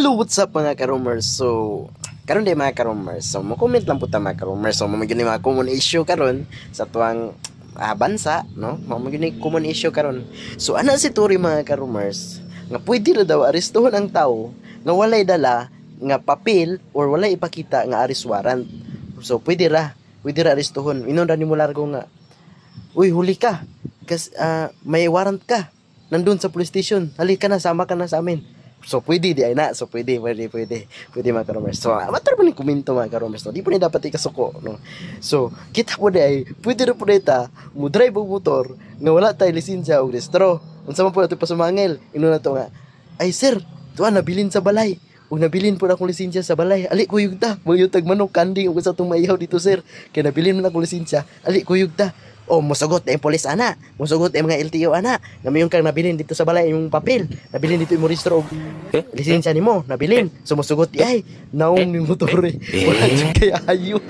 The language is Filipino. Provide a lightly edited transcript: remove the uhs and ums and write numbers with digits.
Hello, what's up mga karomers? So, karon day mga karomers. So, mo-comment lang po ta mga karomers. So, mo gyud mga common issue karon sa tuwang bansa, no? Mo gyud common issue karon. So, ana si Turi mga karomers, nga pwede ra daw arestuhan ang tao nga walay dala nga papel or walay ipakita nga arrest warrant. So, pwede ra arestuhon. Inon ra nimo largo nga, uy, huli ka. Kasi may warrant ka. Nandun sa police station. Halika na, sama ka na sa amin. So, pwede di ay na. So, pwede mga karomers. So, matar po ni komento mga karomers. No? Di po ni dapat ikasuko. No? So, kita po di ay, pwede na po na ita, mo drive ang motor, nga wala tayo lisensya o restro. Unsa man po natin pasumangil. Ino na to nga, ay sir, tuwa, nabilin sa balay. Kung nabilin po na akong lisensya sa balay, ali kuyog ta. Mga yutag manok, kanding, o sa itong maihaw dito sir. Kaya nabilin mo na akong lisensya, ali kuyog ta. O, musugot na yung polis, ana. Musugot na yung mga LTO, ana. Ngayon kang nabilin dito sa balay yung papel. Nabilin dito yung registro. Lisensya ni mo, nabilin. So, musugot, ay, naong yung motor eh. Wala dyan kaya ayo.